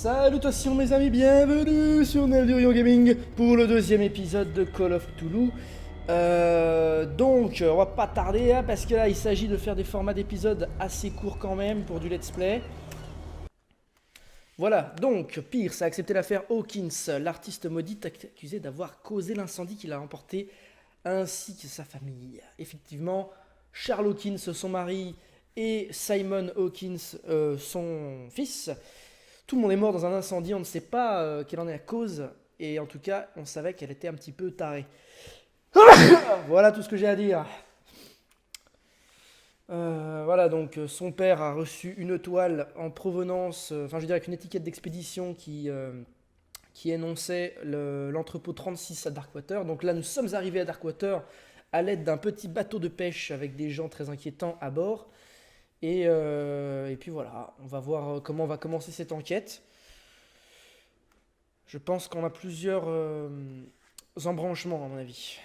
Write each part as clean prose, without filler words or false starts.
Salutations mes amis, bienvenue sur Neldurion Gaming pour le deuxième épisode de Call of Cthulhu. Donc on va pas tarder parce que là il s'agit de faire des formats d'épisodes assez courts quand même pour du let's play. Voilà, donc Pierce a accepté l'affaire Hawkins, l'artiste maudit accusé d'avoir causé l'incendie qu'il a emporté ainsi que sa famille. Effectivement, Charles Hawkins, son mari, et Simon Hawkins, son fils. Tout le monde est mort dans un incendie, on ne sait pas quelle en est la cause, et en tout cas, on savait qu'elle était un petit peu tarée. Voilà tout ce que j'ai à dire. Voilà, donc son père a reçu une toile en provenance, enfin je dirais avec une étiquette d'expédition qui énonçait l'entrepôt 36 à Darkwater. Donc là, nous sommes arrivés à Darkwater à l'aide d'un petit bateau de pêche avec des gens très inquiétants à bord. Et puis voilà, on va voir comment on va commencer cette enquête. Je pense qu'on a plusieurs embranchements à mon avis.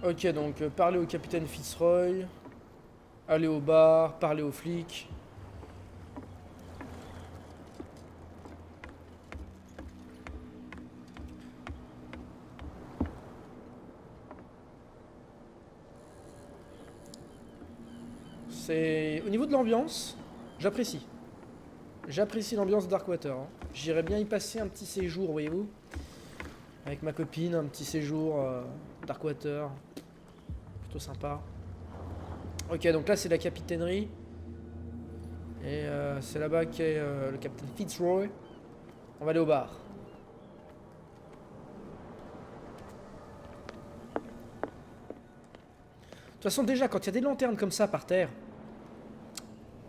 Ok, donc parler au capitaine Fitzroy, aller au bar, parler aux flics. Au niveau de l'ambiance, j'apprécie. J'apprécie l'ambiance de Darkwater. Hein. J'irais bien y passer un petit séjour, voyez-vous. Avec ma copine, un petit séjour Darkwater. Plutôt sympa. Ok, donc là c'est la capitainerie. Et c'est là-bas qu'est le capitaine Fitzroy. On va aller au bar. De toute façon, déjà, quand il y a des lanternes comme ça par terre,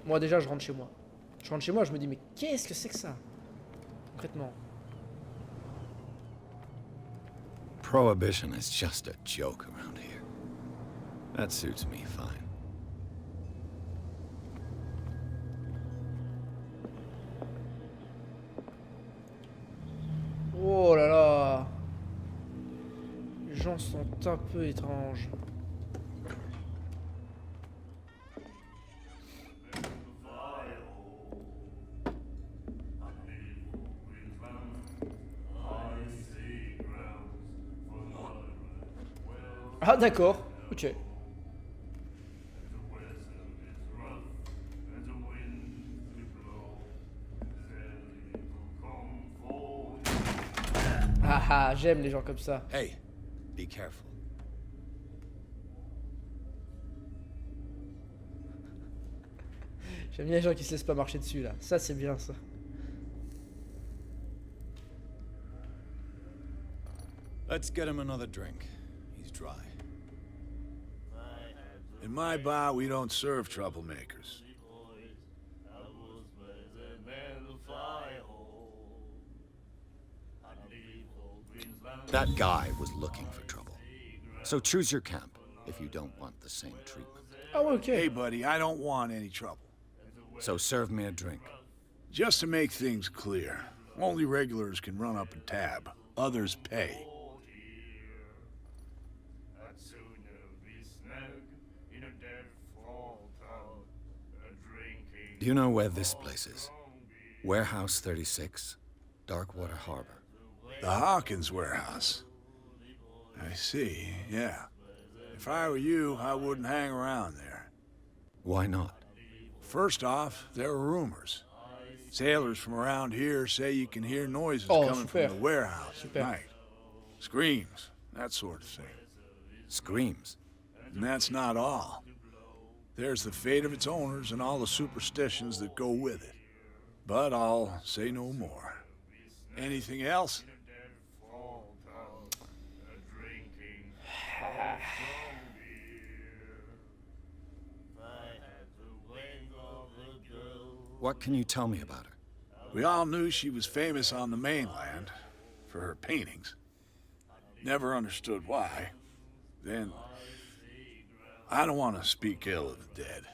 moi déjà je rentre chez moi. Je rentre chez moi, je me dis mais qu'est-ce que c'est que ça? Concrètement. Prohibition is just a joke around here. That suits me fine. Oh là là. Les gens sont un peu étranges. Ah d'accord, ok. Ah ah, j'aime les gens comme ça. Hey, be careful. J'aime bien les gens qui se laissent pas marcher dessus là. Ça c'est bien ça. Let's get him another drink. He's dry. In my bar, we don't serve troublemakers. That guy was looking for trouble. So choose your camp if you don't want the same treatment. Ah ouais, ok. Hey, buddy, I don't want any trouble. So serve me a drink. Just to make things clear, only regulars can run up and tab. Others pay. Do you know where this place is? Warehouse 36, Darkwater Harbor. The Hawkins warehouse. I see, yeah. If I were you, I wouldn't hang around there. Why not? First off, there are rumors. Sailors from around here say you can hear noises Oh, coming super. from the warehouse Super. at night. Screams, that sort of thing. Screams. And that's not all. There's the fate of its owners and all the superstitions that go with it. But I'll say no more. Anything else? What can you tell me about her? We all knew she was famous on the mainland for her paintings. Never understood why. Then, I don't want to speak ill of the dead.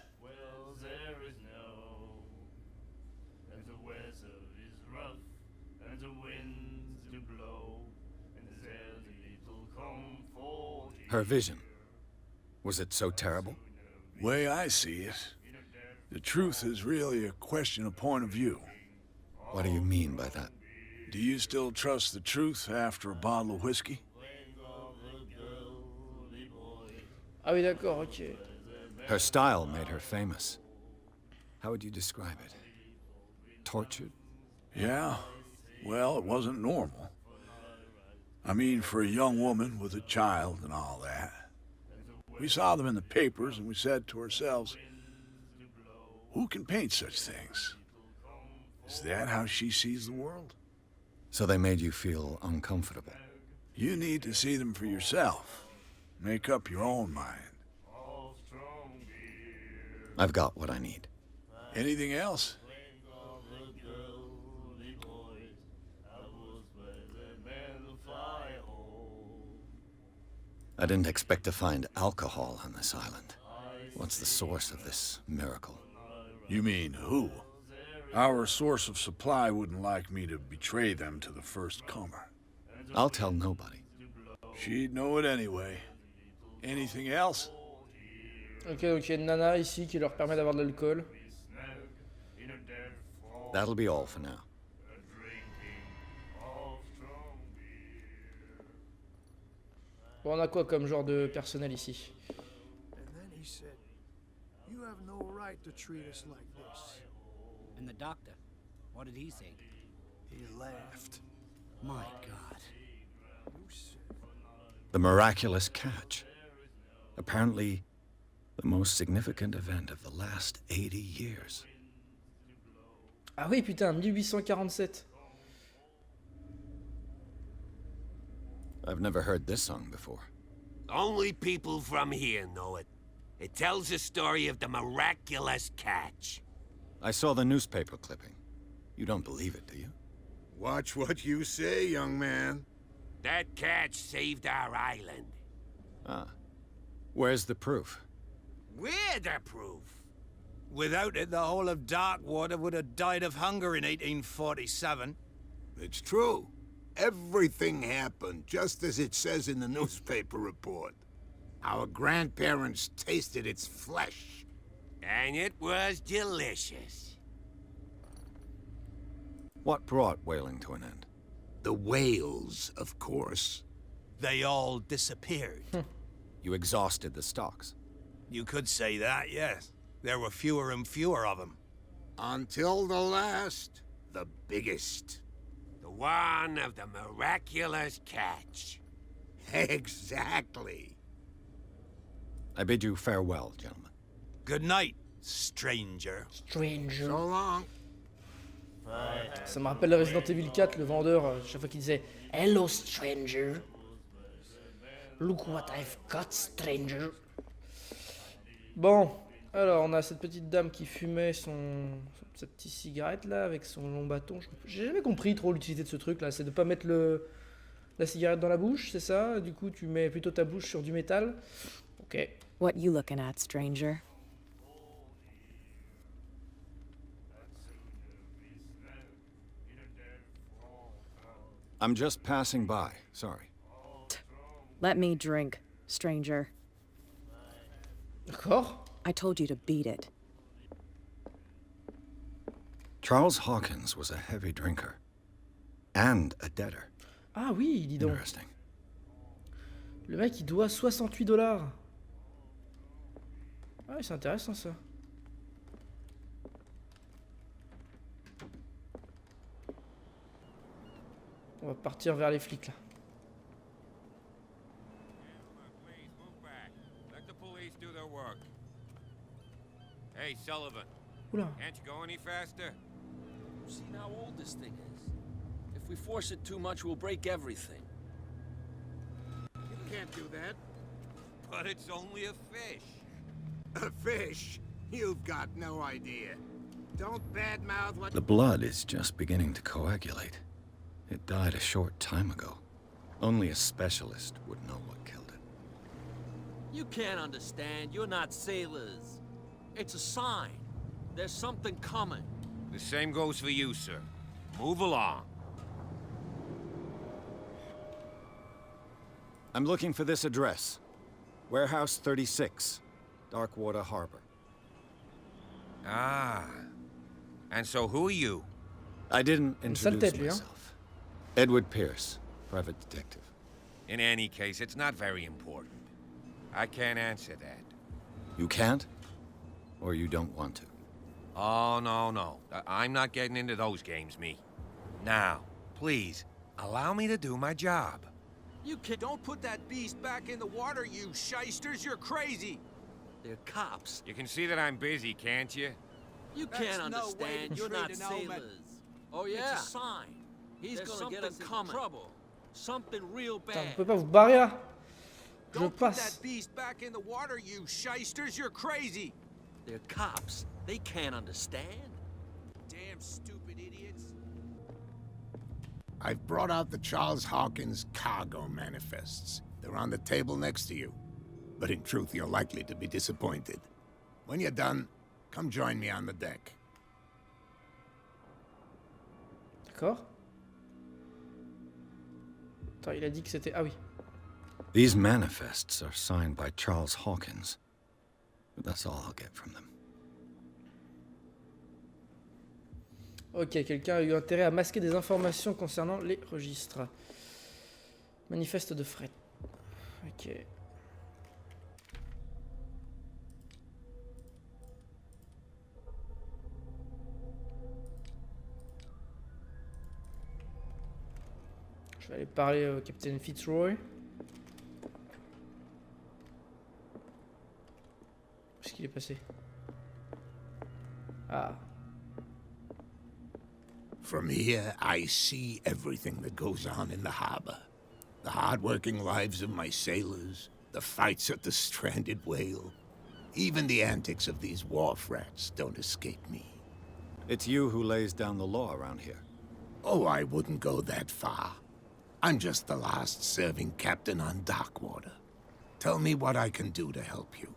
Her vision. Was it so terrible? Way I see it, The truth is really a question of point of view. What do you mean by that? Do you still trust the truth after a bottle of whiskey? Ah oui, d'accord, ok. Her style made her famous. How would you describe it? Tortured? Yeah. Well, it wasn't normal. I mean, for a young woman with a child and all that. We saw them in the papers and we said to ourselves, who can paint such things? Is that how she sees the world? So they made you feel uncomfortable? You need to see them for yourself. Make up your own mind. I've got what I need. Anything else? I didn't expect to find alcohol on this island. What's the source of this miracle? You mean who? Our source of supply wouldn't like me to betray them to the first comer. I'll tell nobody. She'd know it anyway. Anything else? Ok, donc il y a une nana ici qui leur permet d'avoir de l'alcool. That'll be all for now. Bon, on a quoi comme genre de personnel ici? And then he said, "You have no right to treat us like this." And the doctor, what did he say? He laughed. My God. You said, The miraculous catch. Apparently, the most significant event of the last 80 years. Ah oui, putain, 1847. I've never heard this song before. Only people from here know it. It tells the story of the miraculous catch. I saw the newspaper clipping. You don't believe it, do you? Watch what you say, young man. That catch saved our island. Ah. Where's the proof? We're the proof. Without it, the whole of Darkwater would have died of hunger in 1847. It's true. Everything happened just as it says in the newspaper report. Our grandparents tasted its flesh. And it was delicious. What brought whaling to an end? The whales, of course. They all disappeared. You exhausted the stocks. You could say that, yes. There were fewer and fewer of them. Until the last, the biggest. The one of the miraculous catch. Exactly. I bid you farewell, gentlemen. Good night, stranger. Stranger. So long. Ça me rappelle Resident Evil 4, le vendeur, chaque fois qu'il disait Hello, stranger. Look what I've got, stranger. Bon, alors on a cette petite dame qui fumait sa petite cigarette là avec son long bâton. J'ai jamais compris trop l'utilité de ce truc là, c'est de pas mettre la cigarette dans la bouche, c'est ça? Du coup, tu mets plutôt ta bouche sur du métal. Ok. What you looking at, stranger? I'm just passing by. Sorry. Let me drink, stranger. D'accord. I told you to beat it. Charles Hawkins was a heavy drinker. And a debtor. Ah oui, dis donc. Interesting. Le mec il doit 68 $. Ah oui, c'est intéressant ça. On va partir vers les flics là. Let the police do their work. Hey, Sullivan, Oula. can't you go any faster? You've seen how old this thing is. If we force it too much, we'll break everything. You can't do that. But it's only a fish. A fish? You've got no idea. Don't badmouth what... The blood is just beginning to coagulate. It died a short time ago. Only a specialist would know what killed it. You can't understand. You're not sailors. It's a sign. There's something coming. The same goes for you, sir. Move along. I'm looking for this address. Warehouse 36, Darkwater Harbor. Ah. And so who are you? I didn't Une sale introduce tête, lui, hein. myself. Edward Pierce, private detective. In any case, it's not very important. I can't answer that. You can't? Or you don't want to? Oh, no. I'm not getting into those games, me. Now, please, allow me to do my job. You can't. Don't put that beast back in the water, you shysters. You're crazy. They're cops. You can see that I'm busy, can't you? You That's can't no way understand. to You're treat not an old man. sailors. Oh yeah. It's a sign. He's gonna get us in trouble. Something real Putain, vous bad. pouvez pas vous barrer là? Je Don't put passe. that beast back in the water, you shysters. You're crazy. They're cops. They can't understand. Damn stupid idiots. I've brought out the Charles Hawkins cargo manifests. They're on the table next to you. But in truth, you're likely to be disappointed. When you're done, come join me on the deck. D'accord. Attends, il a dit que c'était... Ah oui. These manifests are signed by Charles Hawkins. But that's all I'll get from them. Ok, quelqu'un a eu intérêt à masquer des informations concernant les registres. Manifeste de fret. Ok. Je vais aller parler au capitaine Fitzroy. Où est-ce qu'il est passé? Ah. From here, I see everything that goes on in the harbor. The hard-working lives of my sailors, the fights at the stranded whale. Even the antics of these wharf rats don't escape me. It's you who lays down the law around here. Oh, I wouldn't go that far. I'm just the last serving captain on Darkwater. Tell me what I can do to help you.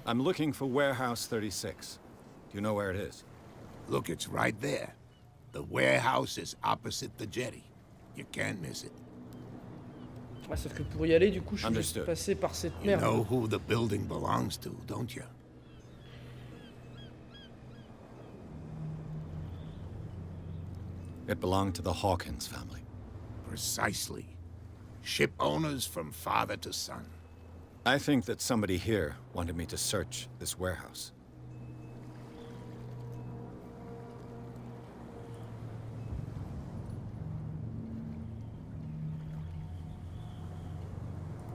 I'm looking for Warehouse 36. Do you know where it is? Look, it's right there. The warehouse is opposite the jetty. You can't miss it. Ah, sauf que pour y aller, du coup, je suis Understood. passé par cette You merde. know who the building belongs to, don't you? It belonged to the Hawkins family. Precisely. Ship owners from father to son. I think that somebody here wanted me to search this warehouse.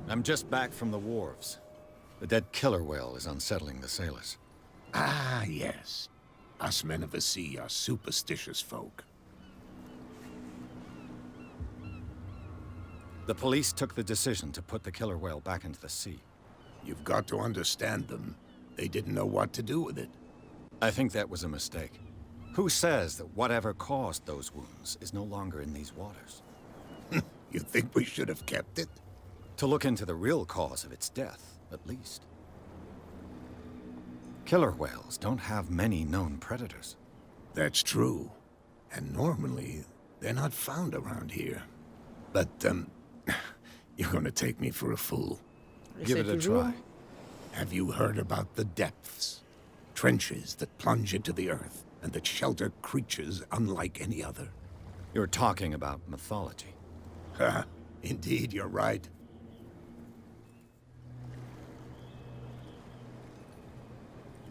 I'm just back from the wharves. The dead killer whale is unsettling the sailors. Ah, yes. Us men of the sea are superstitious folk. The police took the decision to put the killer whale back into the sea. You've got to understand them. They didn't know what to do with it. I think that was a mistake. Who says that whatever caused those wounds is no longer in these waters? You think we should have kept it? To look into the real cause of its death, at least. Killer whales don't have many known predators. That's true. And normally, they're not found around here. But, you're gonna take me for a fool. Give it a try. Have you heard about the depths? Trenches that plunge into the earth and that shelter creatures unlike any other. You're talking about mythology. Ha! Indeed, you're right.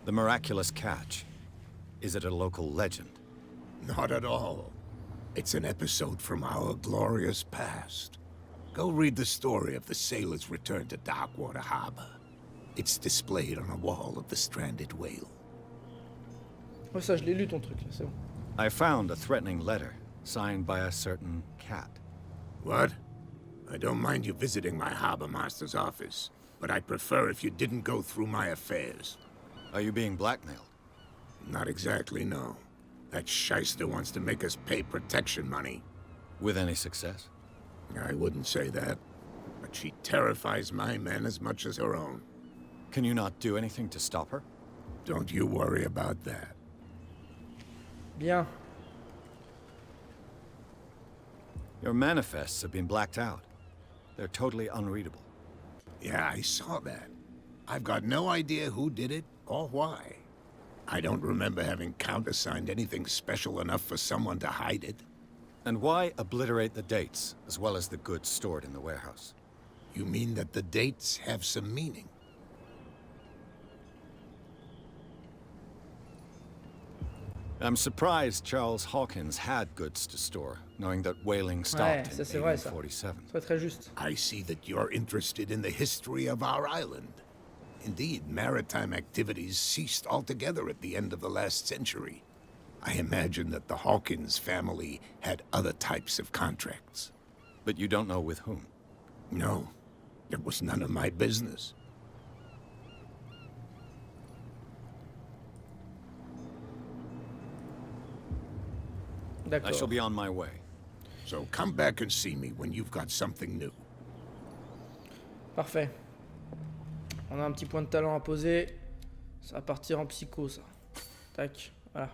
The miraculous catch. Is it a local legend? Not at all. It's an episode from our glorious past. Go read the story of the sailors' return to Darkwater Harbor. It's displayed on a wall of the stranded whale. Ouais, ça, je l'ai lu ton truc, là, c'est bon. I found a threatening letter signed by a certain cat. What? I don't mind you visiting my harbor master's office, but I'd prefer if you didn't go through my affairs. Are you being blackmailed? Not exactly, no. That shyster wants to make us pay protection money. With any success? I wouldn't say that, but she terrifies my men as much as her own. Can you not do anything to stop her? Don't you worry about that. Bien. Your manifests have been blacked out. They're totally unreadable. Yeah, I saw that. I've got no idea who did it or why. I don't remember having countersigned anything special enough for someone to hide it. And why obliterate the dates, as well as the goods stored in the warehouse? You mean that the dates have some meaning? I'm surprised Charles Hawkins had goods to store, knowing that whaling Ouais, stopped ça in c'est vrai ça. 1847. C'est très juste. I see that you're interested in the history of our island. Indeed, maritime activities ceased altogether at the end of the last century. I imagine that the Hawkins family had other types of contracts. But you don't know with whom? No, it was none of my business. I shall D'accord. be on my way. So come back and see me when you've got something new. Parfait. On a un petit point de talent à poser. Ça va partir en psycho, ça. Tac, voilà.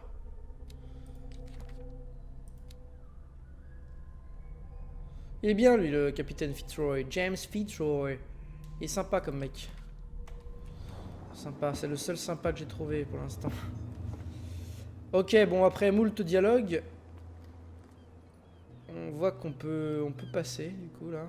Il est bien, lui, le capitaine Fitzroy. James Fitzroy. Il est sympa comme mec. Sympa, c'est le seul sympa que j'ai trouvé pour l'instant. Ok, bon, après moult dialogue, on voit on peut passer, du coup, là.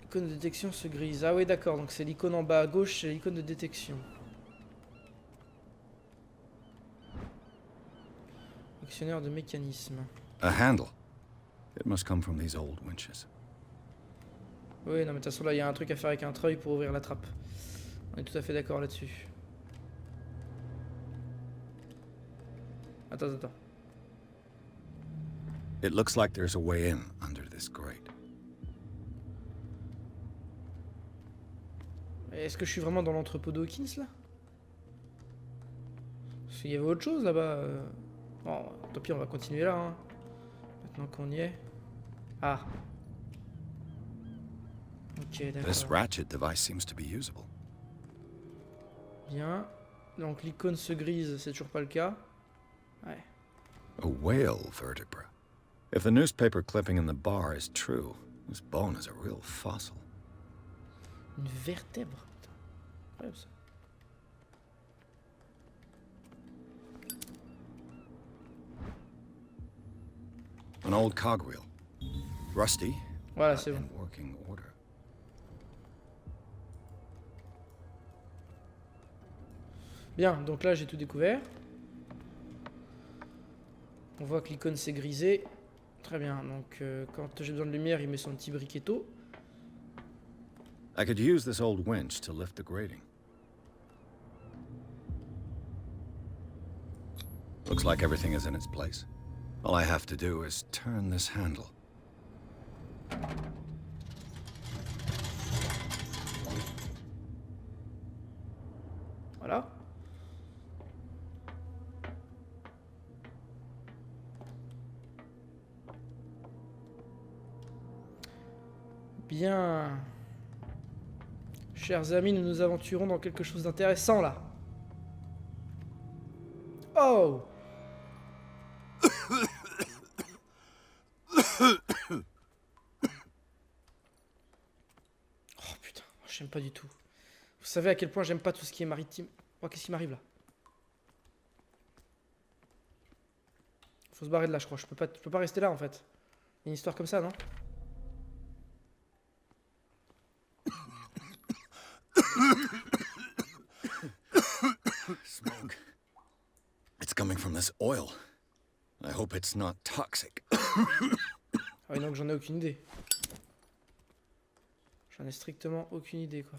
L'icône de détection se grise. Ah oui, d'accord, donc c'est l'icône en bas à gauche, c'est l'icône de détection. Actionnaire de mécanisme. A handle. It must come from these old winches. Oui, non, mais de toute façon, là, il y a un truc à faire avec un treuil pour ouvrir la trappe. On est tout à fait d'accord là-dessus. Attends. It looks like there's a way in under this grate. Est-ce que je suis vraiment dans l'entrepôt d'Hawkins, là? Parce qu'il y avait autre chose, là-bas. Bon, tant pis, on va continuer là, hein. Maintenant qu'on y est. Ah. Ok, This d'accord. ratchet device seems to be usable. Bien. Donc l'icône se grise, c'est toujours pas le cas. Ouais. A whale vertebra. If the newspaper clipping in the bar is true, this bone is a real fossil. Une vertèbre. Putain. Incroyable, ça. An old cogwheel. Rusty, Voilà, but c'est bon. in working order. Bien, donc là j'ai tout découvert. On voit que l'icône s'est grisée. Très bien, donc quand j'ai besoin de lumière, il met son petit briquetto. I could use this old winch to lift the grating. Looks like everything is in its place. All I have to do is turn this handle. Voilà. Bien. Chers amis, nous nous aventurons dans quelque chose d'intéressant là. Oh! Oh putain, j'aime pas du tout. Vous savez à quel point j'aime pas tout ce qui est maritime. Oh, qu'est-ce qui m'arrive là? Faut se barrer de là, je crois. Je peux pas rester là en fait. Il y a une histoire comme ça, non? Smoke. It's coming from this oil. I hope it's not toxic. Ah oui, donc j'en ai aucune idée. J'en ai strictement aucune idée, quoi.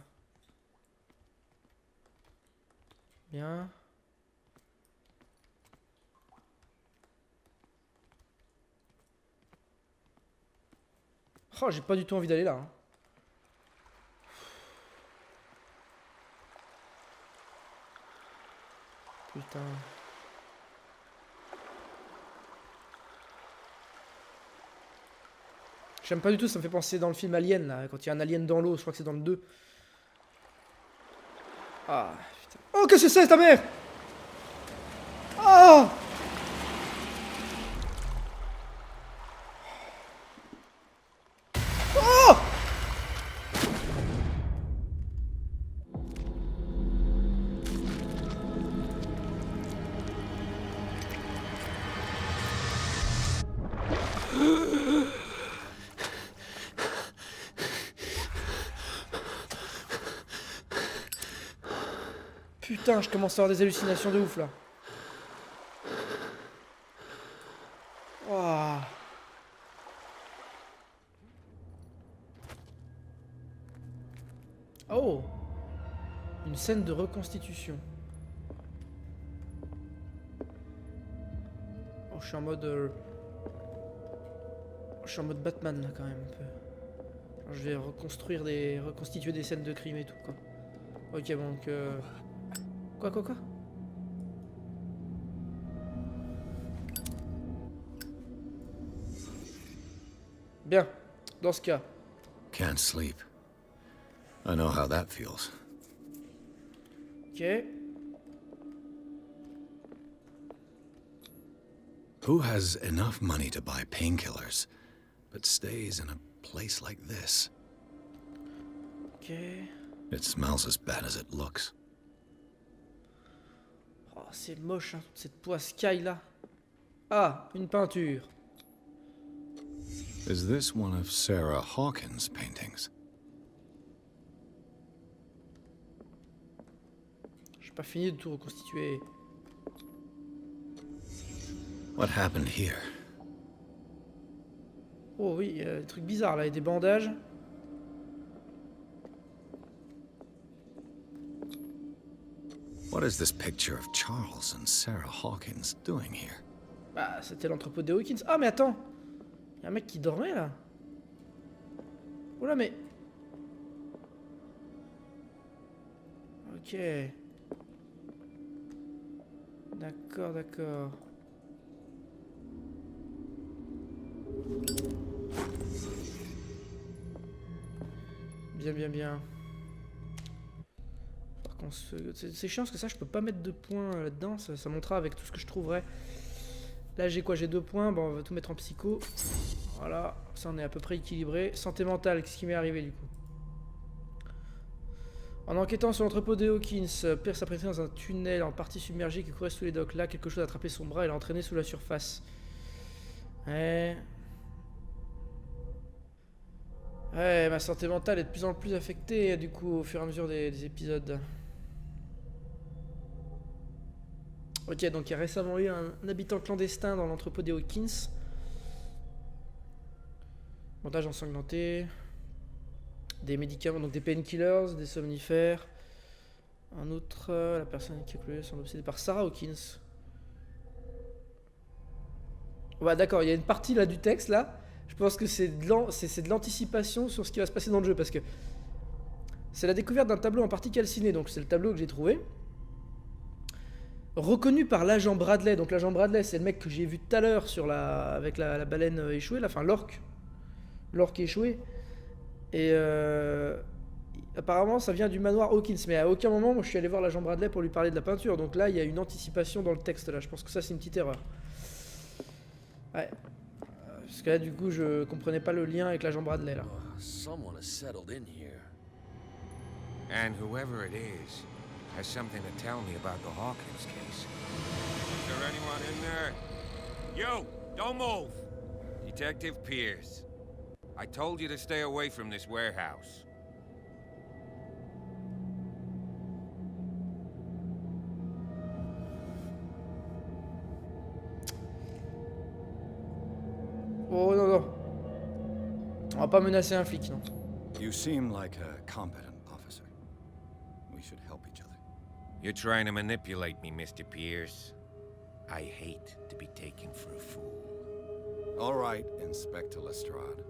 Bien. Oh, j'ai pas du tout envie d'aller là. Hein. Putain. J'aime pas du tout, ça me fait penser dans le film Alien, là, quand il y a un alien dans l'eau, je crois que c'est dans le 2. Ah, putain. Oh, qu'est-ce que c'est, ta mère? Oh! Oh! Putain, je commence à avoir des hallucinations de ouf là. Ouah. Oh! Une scène de reconstitution. Oh, je suis en mode... Je suis en mode Batman là quand même un peu. Alors, je vais reconstituer des scènes de crime et tout quoi. Ok, donc... Quoi? Bien, dans ce cas. Can't sleep. I know how that feels. Ok. Who has enough money to buy painkillers, but stays in a place like this? Ok. It smells as bad as it looks. Oh, c'est moche, hein, toute cette poiscaille là. Ah, une peinture. Is this one of Sarah Hawkins' paintings? J'ai pas fini de tout reconstituer. What happened here? Oh oui, des trucs bizarres là, il y a des bandages. What is this picture of Charles and Sarah Hawkins doing here? Bah, c'était l'entrepôt des Hawkins. Ah, mais attends! Y'a un mec qui dormait là. Oula, mais. Ok. D'accord. Bien. Par contre, c'est chiant parce que ça, je peux pas mettre de points là-dedans. Ça montera avec tout ce que je trouverai. Là, j'ai quoi? J'ai 2 points. Bon, on va tout mettre en psycho. Voilà, ça on est à peu près équilibré. Santé mentale, qu'est-ce qui m'est arrivé du coup? En enquêtant sur l'entrepôt des Hawkins, Pierce a pénétré dans un tunnel en partie submergé qui courait sous les docks. Là, quelque chose a attrapé son bras et l'a entraîné sous la surface. Ouais, ma santé mentale est de plus en plus affectée du coup au fur et à mesure des épisodes. Ok, donc il y a récemment eu un habitant clandestin dans l'entrepôt des Hawkins. Bandage ensanglanté. Des médicaments, donc des painkillers, des somnifères. Un autre, la personne qui est semble obsédée par Sarah Hawkins. Ouais, d'accord, il y a une partie là du texte là. Je pense que c'est de l'anticipation sur ce qui va se passer dans le jeu parce que c'est la découverte d'un tableau en partie calciné, donc c'est le tableau que j'ai trouvé. Reconnu par l'agent Bradley, donc l'agent Bradley c'est le mec que j'ai vu tout à l'heure sur avec la baleine échouée, là, enfin l'orque échoué. Et apparemment ça vient du manoir Hawkins, mais à aucun moment moi je suis allé voir l'agent Bradley pour lui parler de la peinture, donc là il y a une anticipation dans le texte là, je pense que ça c'est une petite erreur. Ouais. Parce que là du coup je comprenais pas le lien avec l'agent Bradley là. Someone has settled in here. And whoever it is has something to tell me about the Hawkins case. Is there anyone in there? You! Don't move! Detective Pierce. I told you to stay away from this warehouse. Oh non. On va pas menacer un flic, non. You seem like a competent officer. We should help each other. You're trying to manipulate me, Mr. Pierce. I hate to be taken for a fool. All right, Inspector Lestrade.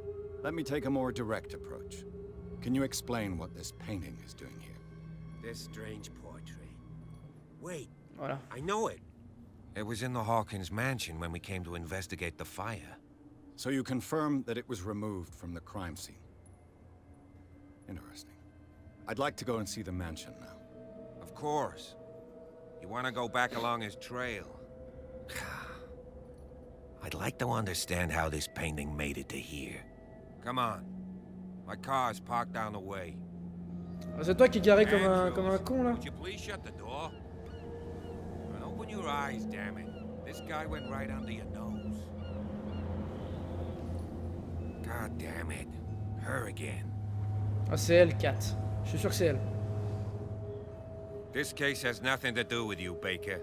Let me take a more direct approach. Can you explain what this painting is doing here? This strange portrait. Wait, Voilà. I know it. It was in the Hawkins mansion when we came to investigate the fire. So you confirm that it was removed from the crime scene. Interesting. I'd like to go and see the mansion now. Of course. You want to go back along his trail. I'd like to understand how this painting made it to here. Come on. My car's parked down the way. Ah, c'est toi qui es garé comme un con là. Would you please shut the door? And open your eyes, damn it. This guy went right under your nose. God damn it. Her again. Ah, c'est elle, Kat. Je suis sûr que c'est elle. This case has nothing to do with you, Baker.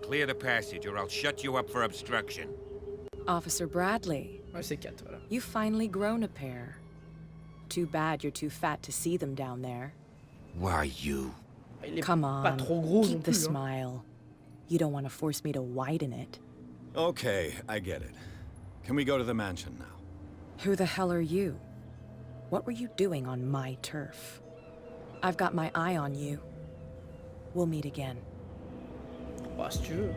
Clear the passage or I'll shut you up for obstruction. Officer Bradley. Ouais, c'est Kat, voilà. You've finally grown a pair. Too bad you're too fat to see them down there. Why you? Il est Come pas on, trop gros non keep the plus. Hein. smile. You don't want to force me to widen it. Okay, I get it. Can we go to the mansion now? Who the hell are you? What were you doing on my turf? I've got my eye on you. We'll meet again. Bah, si tu veux.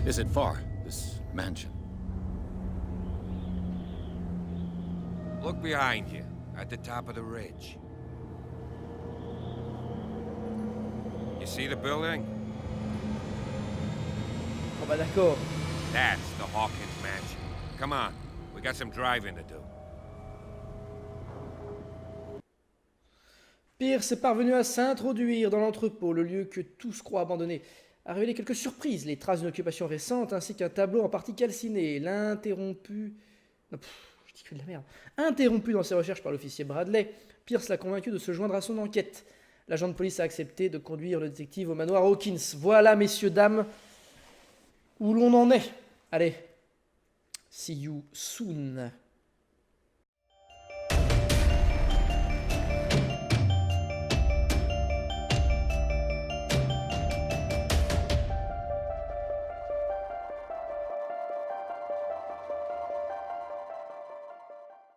Is it far, this mansion? Look behind you, at the top of the ridge. You see the building? Oh bah d'accord. That's the Hawkins mansion. Come on, we got some driving to do. Pierce est parvenu à s'introduire dans l'entrepôt, le lieu que tous croient abandonné, a révélé quelques surprises, les traces d'une occupation récente ainsi qu'un tableau en partie calciné, l'interrompu... Non, je dis que de la merde. Interrompu dans ses recherches par l'officier Bradley, Pierce l'a convaincu de se joindre à son enquête. L'agent de police a accepté de conduire le détective au manoir Hawkins. Voilà, messieurs, dames, où l'on en est. Allez, see you soon.